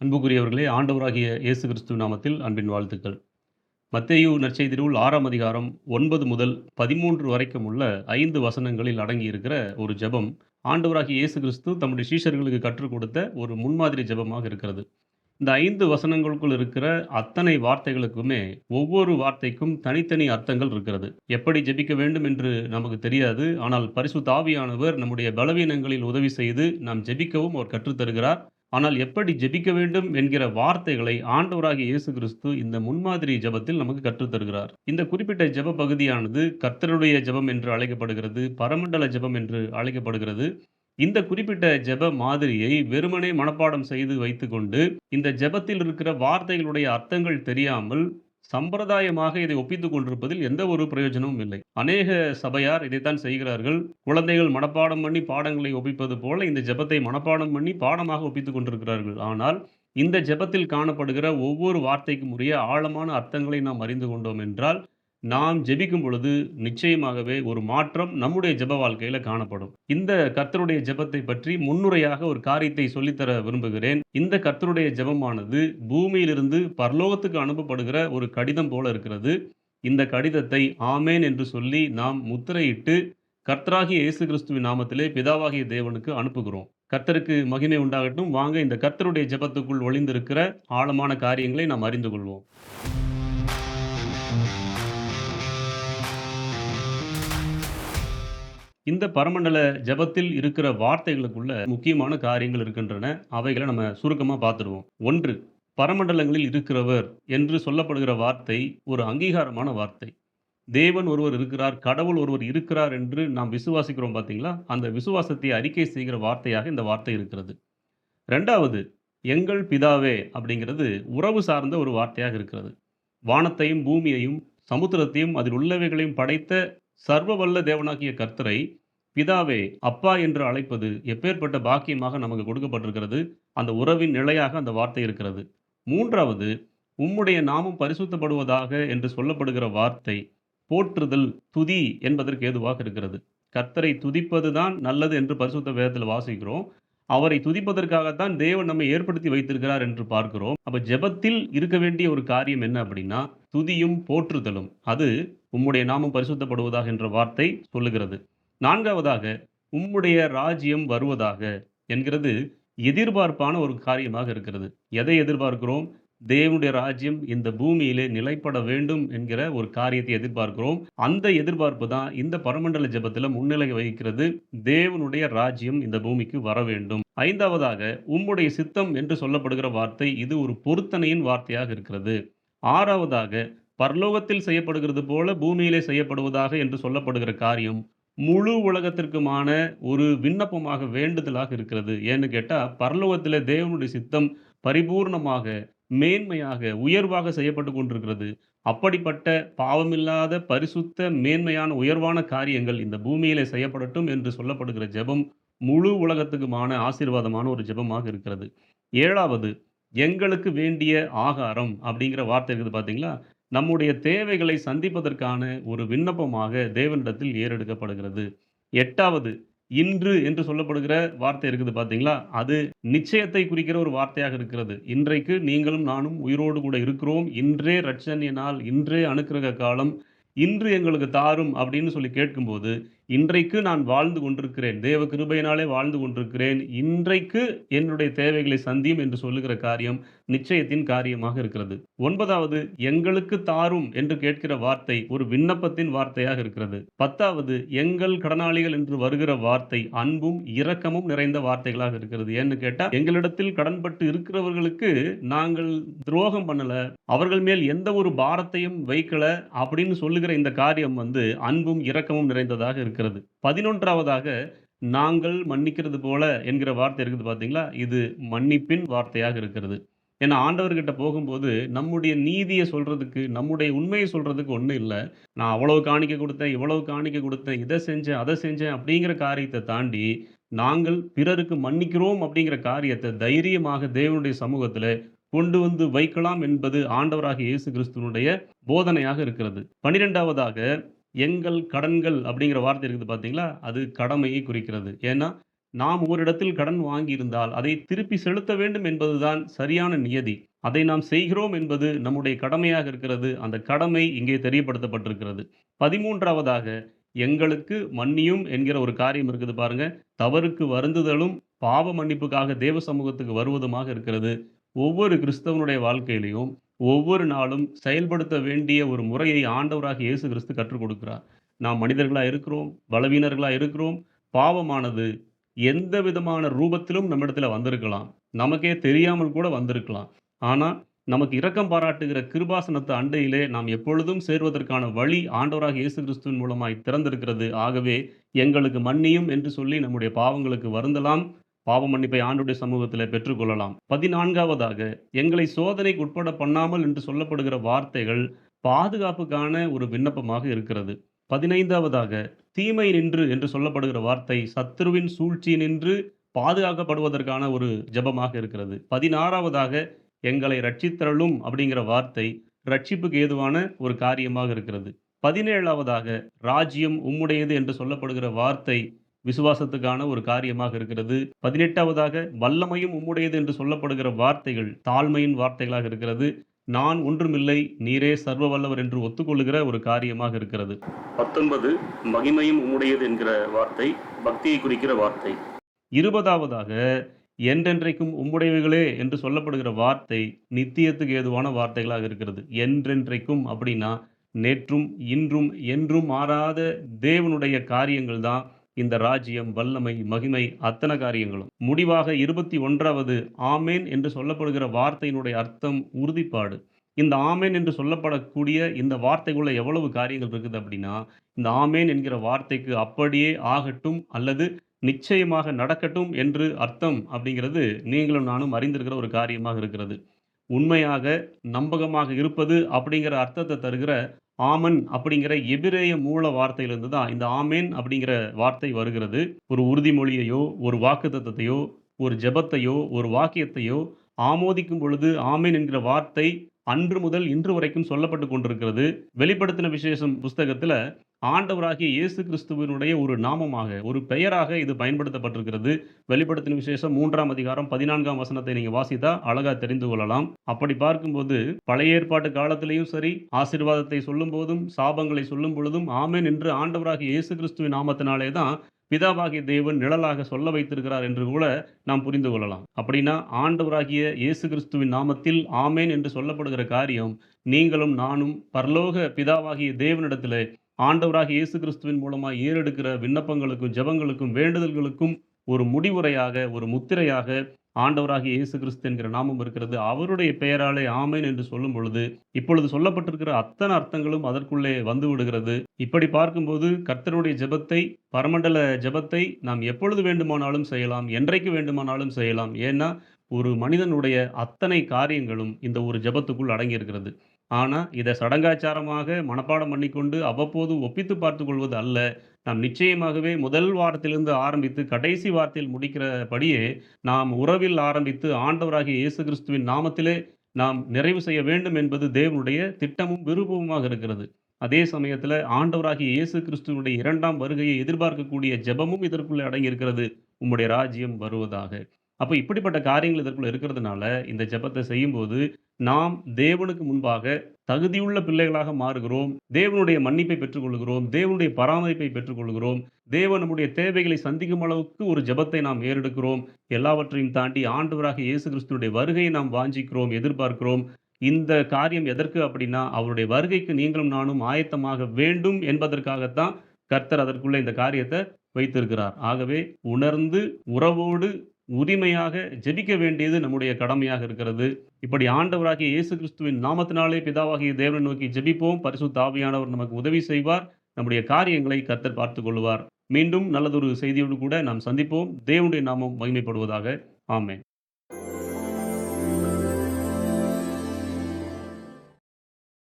அன்புக்குரியவர்களே, ஆண்டவராகிய இயேசு கிறிஸ்துவ நாமத்தில் அன்பின் வாழ்த்துக்கள். மத்தேயு நற்செய்தி நூல் 6ஆம் அதிகாரம் 9 முதல் 13 வரைக்கும் உள்ள 5 வசனங்களில் அடங்கியிருக்கிற ஒரு ஜெபம், ஆண்டவராகிய இயேசு கிறிஸ்து தம்முடைய சீஷர்களுக்கு கற்றுக் கொடுத்த ஒரு முன்மாதிரி ஜெபமாக இருக்கிறது. இந்த 5 வசனங்களுக்குள் இருக்கிற அத்தனை வார்த்தைகளுக்குமே, ஒவ்வொரு வார்த்தைக்கும் தனித்தனி அர்த்தங்கள் இருக்கிறது. எப்படி ஜெபிக்க வேண்டும் என்று நமக்கு தெரியாது. ஆனால் பரிசுத்த ஆவியானவர் நம்முடைய பலவீனங்களில் உதவி செய்து, நாம் ஜெபிக்கவும் அவர் கற்றுத் தருகிறார். ஆனால் எப்படி ஜெபிக்க வேண்டும் என்கிற வார்த்தைகளை ஆண்டவராகிய இயேசு கிறிஸ்து இந்த முன்மாதிரி ஜெபத்தில் நமக்கு கற்றுத் தருகிறார். இந்த குறிப்பிட்ட ஜெப பகுதியானது கர்த்தருடைய ஜெபம் என்று அழைக்கப்படுகிறது. பரமண்டல ஜெபம் என்று அழைக்கப்படுகிறது. இந்த குறிப்பிட்ட ஜெப மாதிரியை வெறுமனே மனப்பாடம் செய்து வைத்துக்கொண்டு, இந்த ஜெபத்தில் இருக்கிற வார்த்தைகளுடைய அர்த்தங்கள் தெரியாமல், சம்பிரதாயமாக இதை ஒப்பித்துக் கொண்டிருப்பதில் எந்த ஒரு பிரயோஜனமும் இல்லை. அநேக சபையார் இதைத்தான் செய்கிறார்கள். குழந்தைகள் மனப்பாடம் பண்ணி பாடங்களை ஒப்பிப்பது போல, இந்த ஜெபத்தை மனப்பாடம் பண்ணி பாடமாக ஒப்பித்துக் கொண்டிருக்கிறார்கள். ஆனால், இந்த ஜெபத்தில் காணப்படுகிற ஒவ்வொரு வார்த்தைக்கும் உரிய ஆழமான அர்த்தங்களை நாம் அறிந்து கொண்டோம் என்றால், நாம் ஜெபிக்கும் பொழுது நிச்சயமாகவே ஒரு மாற்றம் நம்முடைய ஜெப வாழ்க்கையில காணப்படும். இந்த கர்த்தருடைய ஜெபத்தை பற்றி முன்னுரையாக ஒரு காரியத்தை சொல்லித்தர விரும்புகிறேன். இந்த கர்த்தருடைய ஜெபமானது பூமியிலிருந்து பரலோகத்துக்கு அனுப்பப்படுகிற ஒரு கடிதம் போல இருக்கிறது. இந்த கடிதத்தை ஆமென் என்று சொல்லி நாம் முத்திரையிட்டு கர்த்தராகிய இயேசு கிறிஸ்துவின் நாமத்திலே பிதாவாகிய தேவனுக்கு அனுப்புகிறோம். கர்த்தருக்கு மகிமை உண்டாகட்டும். வாங்க இந்த கர்த்தருடைய ஜெபத்துக்குள் ஒளிந்திருக்கிற ஆழமான காரியங்களை நாம் அறிந்து கொள்வோம். இந்த பரமண்டல ஜெபத்தில் இருக்கிற வார்த்தைகளுக்குள்ள முக்கியமான காரியங்கள் இருக்கின்றன. அவைகள நம்ம சுருக்கமா பார்த்துருவோம். 1, பரமண்டலங்களில் இருக்கிறவர் என்று சொல்லப்படுகிற வார்த்தை ஒரு அங்கீகாரமான வார்த்தை. தேவன் ஒருவர் இருக்கிறார், கடவுள் ஒருவர் இருக்கிறார் என்று நாம் விசுவாசிக்கிறோம் பார்த்தீங்களா? அந்த விசுவாசத்தை அறிக்கை செய்கிற வார்த்தையாக இந்த வார்த்தை இருக்கிறது. 2வது, எங்கள் பிதாவே அப்படிங்கிறது உறவு சார்ந்த ஒரு வார்த்தையாக இருக்கிறது. வானத்தையும், பூமியையும், சமுத்திரத்தையும் அதில் உள்ளவைகளையும் படைத்த சர்வவல்ல தேவனாகிய கர்த்தரை பிதாவே, அப்பா என்று அழைப்பது எப்பேர்ப்பட்ட பாக்கியமாக நமக்கு கொடுக்கப்பட்டிருக்கிறது. அந்த உறவின் நிலையாக அந்த வார்த்தை இருக்கிறது. 3வது, உம்முடைய நாமம் பரிசுத்தப்படுவதாக என்று சொல்லப்படுகிற வார்த்தை போற்றுதல், துதி என்பதற்கு ஏதுவாக இருக்கிறது. கர்த்தரை துதிப்பது தான் நல்லது என்று பரிசுத்த வேதத்தில் வாசிக்கிறோம். அவரை துதிப்பதற்காகத்தான் தேவன் நம்மை ஏற்படுத்தி வைத்திருக்கிறார் என்று பார்க்கிறோம். அப்ப ஜெபத்தில் இருக்க வேண்டிய ஒரு காரியம் என்ன அப்படின்னா, துதியும், போற்றுதலும். அது உம்முடைய நாமம் பரிசுத்தப்படுவதாக என்ற வார்த்தை சொல்லுகிறது. 4வதாக, உம்முடைய ராஜ்யம் வருவதாக என்கிறது எதிர்பார்ப்பான ஒரு காரியமாக இருக்கிறது. எதை எதிர்பார்க்கிறோம்? தேவனுடைய ராஜ்யம் இந்த பூமியிலே நிலைப்பட வேண்டும் என்கிற ஒரு காரியத்தை எதிர்பார்க்கிறோம். அந்த எதிர்பார்ப்பு தான் இந்த பரமண்டல ஜெபத்தில முன்னிலை வகிக்கிறது. தேவனுடைய ராஜ்யம் இந்த பூமிக்கு வர வேண்டும். 5வதாக, உம்முடைய சித்தம் என்று சொல்லப்படுகிற வார்த்தை இது ஒரு பொருத்தனையின் வார்த்தையாக இருக்கிறது. 6வதாக, பரலோகத்தில் செய்யப்படுகிறது போல பூமியிலே செய்யப்படுவதாக என்று சொல்லப்படுகிற காரியம் முழு உலகத்திற்குமான ஒரு விண்ணப்பமாக, வேண்டுதலாக இருக்கிறது. ஏன்னு கேட்டா, பரலோகத்திலே தேவனுடைய சித்தம் பரிபூர்ணமாக, மேன்மையாக, உயர்வாக செய்யப்பட்டுக் கொண்டிருக்கிறது. அப்படிப்பட்ட பாவமில்லாத, பரிசுத்த, மேன்மையான, உயர்வான காரியங்கள் இந்த பூமியிலே செய்யப்படட்டும் என்று சொல்லப்படுகிற ஜெபம் முழு உலகத்துக்குமான ஆசீர்வாதமான ஒரு ஜெபமாக இருக்கிறது. 7வது, எங்களுக்கு வேண்டிய ஆகாரம் அப்படிங்கிற வார்த்தை இருக்குது பார்த்தீங்களா? நம்முடைய தேவைகளை சந்திப்பதற்கான ஒரு விண்ணப்பமாக தேவனிடத்தில் ஏறெடுக்கப்படுகிறது. 8வது, இன்று என்று சொல்லப்படுகிற வார்த்தை இருக்குது பார்த்தீங்களா? அது நிச்சயத்தை குறிக்கிற ஒரு வார்த்தையாக இருக்கிறது. இன்றைக்கு நீங்களும் நானும் உயிரோடு கூட இருக்கிறோம். இன்றே இரட்சணிய நாள், இன்றே அனுக்கிரக காலம், இன்று எங்களுக்கு தாரும் அப்படின்னு சொல்லி கேட்கும்போது, இன்றைக்கு நான் வாழ்ந்து கொண்டிருக்கிறேன். தேவ கிருபையினாலே வாழ்ந்து கொண்டிருக்கிறேன். இன்றைக்கு என்னுடைய தேவைகளை சந்தியும் என்று சொல்லுகிற காரியம் நிச்சயத்தின் காரியமாக இருக்கிறது. 9வது, எங்களுக்கு தாரும் என்று கேட்கிற வார்த்தை ஒரு விண்ணப்பத்தின் வார்த்தையாக இருக்கிறது. 10வது, எங்கள் கடனாளிகள் என்று வருகிற வார்த்தை அன்பும், இரக்கமும் நிறைந்த வார்த்தைகளாக இருக்கிறது. ஏன்னு கேட்டா, எங்களிடத்தில் கடன்பட்டு இருக்கிறவர்களுக்கு நாங்கள் துரோகம் பண்ணல, அவர்கள் மேல் எந்த ஒரு பாரத்தையும் வைக்கல அப்படின்னு சொல்லுகிற இந்த காரியம் அன்பும், இரக்கமும் நிறைந்ததாக இருக்கிறது. 11வதாக, நாங்கள் மன்னிக்கிறது போல என்கிற வார்த்தை இருக்குது பார்த்தீங்களா? இது மன்னிப்பின் வார்த்தையாக இருக்கிறது. ஏன்னா ஆண்டவர்கிட்ட போகும்போது நம்முடைய நீதிய சொல்றதுக்கு, நம்முடைய உண்மைய சொல்றதுக்கு ஒண்ணும் இல்ல. நான் அவ்வளவு காணிக்கை குடுத்தேன், இவ்வளவு காணிக்கை குடுத்தேன், இத செஞ்சேன், அத செஞ்சேன் அப்படிங்கிற காரியத்த தாண்டி, நாங்கள் பிறருக்கு மன்னிக்கிறோம் அப்படிங்கிற காரியத்த தைரியமாக தேவனுடைய சமூகத்தில கொண்டு வந்து வைக்கலாம் என்பது ஆண்டவராகிய இயேசு கிறிஸ்துவினுடைய போதனையாக இருக்கிறது. 12வதாக, எங்கள் கடன்கள் அப்படிங்கிற வார்த்தை இருக்குது பார்த்தீங்களா? அது கடமையை குறிக்கிறது. ஏன்னா, நாம் ஓரிடத்தில் கடன் வாங்கியிருந்தால், அதை திருப்பி செலுத்த வேண்டும் என்பதுதான் சரியான நியதி. அதை நாம் செய்கிறோம் என்பது நம்முடைய கடமையாக இருக்கிறது. அந்த கடமை இங்கே தெரியப்படுத்தப்பட்டிருக்கிறது. 13வதாக எங்களுக்கு மன்னியும் என்கிற ஒரு காரியம் இருக்குது பாருங்க. தவறுக்கு வருந்துதலும், பாவ மன்னிப்புக்காக தேவ சமூகத்துக்கு வருவதுமாக இருக்கிறது. ஒவ்வொரு கிறிஸ்தவனுடைய வாழ்க்கையிலும், ஒவ்வொரு நாளும் செயல்படுத்த வேண்டிய ஒரு முறையை ஆண்டவராகிய இயேசு கிறிஸ்து கற்றுக் கொடுக்கிறார். நாம் மனிதர்களா இருக்கிறோம், பலவீனர்களா இருக்கிறோம். பாவமானது எந்த விதமான ரூபத்திலும் நம்மிடத்துல வந்திருக்கலாம். நமக்கே தெரியாமல் கூட வந்திருக்கலாம். ஆனா, நமக்கு இரக்கம் பாராட்டுகிற கிருபாசனத்து அண்டையிலே நாம் எப்பொழுதும் சேர்வதற்கான வழி ஆண்டவராகிய இயேசு கிறிஸ்துவின் மூலமாய் திறந்திருக்கிறது. ஆகவே, எங்களுக்கு மன்னியும் என்று சொல்லி நம்முடைய பாவங்களுக்கு வருந்தலாம். பாவ மன்னிப்பை ஆண்டவருடைய சமூகத்திலே பெற்றுக்கொள்ளலாம். 14வதாக எங்களை சோதனைக்கு உட்பட பண்ணாமல் என்று சொல்லப்படுகிற வார்த்தைகள் பாதுகாப்புக்கான ஒரு விண்ணப்பமாக இருக்கிறது. 15வதாக தீமை நின்று என்று சொல்லப்படுகிற வார்த்தை சத்துருவின் சூழ்ச்சியினின்று பாதுகாக்கப்படுவதற்கான ஒரு ஜெபமாக இருக்கிறது. 16வதாக எங்களை ரட்சித்தருளும் அப்படிங்கிற வார்த்தை ரட்சிப்புக்கு ஏதுவான ஒரு காரியமாக இருக்கிறது. 17வதாக ராஜ்யம் உம்முடையது என்று சொல்லப்படுகிற வார்த்தை விசுவாசத்துக்கான ஒரு காரியமாக இருக்கிறது. 18வதாக வல்லமையும் உம்முடையது என்று சொல்லப்படுகிற வார்த்தைகள் தாழ்மையின் வார்த்தைகளாக இருக்கிறது. நான் ஒன்றுமில்லை, நீரே சர்வ வல்லவர் என்று ஒத்துக்கொள்ளுகிற ஒரு காரியமாக இருக்கிறது. 19 மகிமையும் உம்முடையது என்கிற வார்த்தை பக்தியை குறிக்கிற வார்த்தை. 20வதாக என்றென்றைக்கும் உம்முடையவைகளே என்று சொல்லப்படுகிற வார்த்தை நித்தியத்துக்கு ஏதுவான வார்த்தைகளாக இருக்கிறது. என்றென்றைக்கும் அப்படின்னா நேற்றும், இன்றும், என்றும் மாறாத தேவனுடைய காரியங்கள் தான் இந்த ராஜ்யம், வல்லமை, மகிமை அத்தனை காரியங்களும். முடிவாக 21வது ஆமென் என்று சொல்லப்படுகிற வார்த்தையினுடைய அர்த்தம் உறுதிப்பாடு. இந்த ஆமென் என்று சொல்லப்படக்கூடிய இந்த வார்த்தைக்குள்ள எவ்வளவு காரியங்கள் இருக்குது அப்படின்னா, இந்த ஆமென் என்கிற வார்த்தைக்கு அப்படியே ஆகட்டும் அல்லது நிச்சயமாக நடக்கட்டும் என்று அர்த்தம் அப்படிங்கிறது நீங்களும் நானும் அறிந்திருக்கிற ஒரு காரியமாக இருக்கிறது. உண்மையாக, நம்பகமாக இருப்பது அப்படிங்கிற அர்த்தத்தை தருகிற ஆமன் அப்படிங்கிற எபிரேய மூல வார்த்தையிலிருந்து தான் இந்த ஆமேன் அப்படிங்கிற வார்த்தை வருகிறது. ஒரு உறுதிமொழியையோ, ஒரு வாக்குத்தத்தத்தையோ, ஒரு ஜெபத்தையோ, ஒரு வாக்கியத்தையோ ஆமோதிக்கும் பொழுது ஆமேன் என்கிற வார்த்தை அன்று முதல் இன்று வரைக்கும் சொல்லப்பட்டுக் கொண்டிருக்கிறது. வெளிப்படுத்தின விசேஷம் புஸ்தகத்தில ஆண்டவராகிய இயேசு கிறிஸ்துவினுடைய ஒரு நாமமாக, ஒரு பெயராக இது பயன்படுத்தப்பட்டிருக்கிறது. வெளிப்படுத்தின விசேஷம் 3ஆம் அதிகாரம் 14ஆம் வசனத்தை நீங்க வாசித்தா அழகா தெரிந்து கொள்ளலாம். அப்படி பார்க்கும்போது பழைய ஏற்பாட்டு காலத்திலேயும் சரி, ஆசீர்வாதத்தை சொல்லும்போதும், சாபங்களை சொல்லும் பொழுதும் ஆமென் என்று ஆண்டவராகிய இயேசு கிறிஸ்துவின் நாமத்தினாலே தான் பிதாவாகிய தேவன் நிழலாக சொல்ல வைத்திருக்கிறார் என்று கூட நாம் புரிந்து கொள்ளலாம். அப்படின்னா ஆண்டவராகிய இயேசு கிறிஸ்துவின் நாமத்தில் ஆமென் என்று சொல்லப்படுகிற காரியம் நீங்களும் நானும் பரலோக பிதாவாகிய தேவனிடத்திலே ஆண்டவராகிய இயேசு கிறிஸ்துவின் மூலமாய் ஏறெடுக்கிற விண்ணப்பங்களுக்கும், ஜெபங்களுக்கும், வேண்டுதல்களுக்கும் ஒரு முடிவுரையாக, ஒரு முத்திரையாக ஆண்டவராகிய இயேசு கிறிஸ்து என்கிற நாமம் இருக்கிறது. அவருடைய பெயராலே ஆமென் என்று சொல்லும் பொழுது, இப்பொழுது சொல்லப்பட்டிருக்கிற அத்தனை அர்த்தங்களும் அதற்குள்ளே வந்து விடுகிறது. இப்படி பார்க்கும்போது கர்த்தருடைய ஜெபத்தை, பரமண்டல ஜெபத்தை நாம் எப்பொழுது வேண்டுமானாலும் செய்யலாம், என்றைக்கு வேண்டுமானாலும் செய்யலாம். ஏன்னா, ஒரு மனிதனுடைய அத்தனை காரியங்களும் இந்த ஒரு ஜெபத்துக்குள் அடங்கியிருக்கிறது. ஆனா, இத சடங்காச்சாரமாக மனப்பாடம் பண்ணிக்கொண்டு அவ்வப்போது ஒப்பித்து பார்த்துக் கொள்வது அல்ல. நாம் நிச்சயமாகவே முதல் வாரத்திலிருந்து ஆரம்பித்து கடைசி வாரத்தில் முடிக்கிறபடியே நாம் உறவில் ஆரம்பித்து ஆண்டவராகிய இயேசு கிறிஸ்துவின் நாமத்திலே நாம் நிறைவு செய்ய வேண்டும் என்பது தேவனுடைய திட்டமும் விருப்பமுமாக இருக்கிறது. அதே சமயத்தில ஆண்டவராகிய இயேசு கிறிஸ்துவினுடைய 2ஆம் வருகையை எதிர்பார்க்கக்கூடிய ஜெபமும் இதற்குள்ளே அடங்கியிருக்கிறது. உம்முடைய ராஜ்யம் வருவதாக. அப்ப இப்படிப்பட்ட காரியங்கள் இதற்குள்ள இருக்கிறதுனால, இந்த ஜெபத்த செய்யும்போது, நாம் தேவனுக்கு முன்பாக தகுதியுள்ள பிள்ளைகளாக மாறுகிறோம். தேவனுடைய மன்னிப்பை பெற்றுக்கொள்கிறோம். தேவனுடைய பராமரிப்பை பெற்றுக்கொள்கிறோம். தேவன் நம்முடைய தேவைகளை சந்திக்கும் அளவுக்கு ஒரு ஜெபத்தை நாம் ஏறெடுக்கிறோம். எல்லாவற்றையும் தாண்டி ஆண்டவராகிய இயேசு கிறிஸ்துவினுடைய வருகையை நாம் வாஞ்சிக்கிறோம், எதிர்பார்க்கிறோம். இந்த காரியம் எதற்கு அப்படின்னா, அவருடைய வருகைக்கு நீங்களும் நானும் ஆயத்தமாக வேண்டும் என்பதற்காகத்தான் கர்த்தர் அதற்குள்ள இந்த காரியத்த வைத்திருக்கிறார். ஆகவே உணர்ந்து, உறவோடு உரிமையாக ஜெபிக்க வேண்டியது நம்முடைய கடமையாக இருக்கிறது. இப்படி ஆண்டவராகிய இயேசு கிறிஸ்துவின் நாமத்தினாலே பிதாவாகிய தேவனை நோக்கி ஜெபிப்போம். பரிசுத்த ஆவியானவர் நமக்கு உதவி செய்வார். நம்முடைய காரியங்களை கர்த்தர் பார்த்துக் கொள்ளுவார். மீண்டும் நல்லதொரு செய்தியோடு கூட நாம் சந்திப்போம். தேவனுடைய நாமம் மகிமைப்படுவதாக. ஆமென்.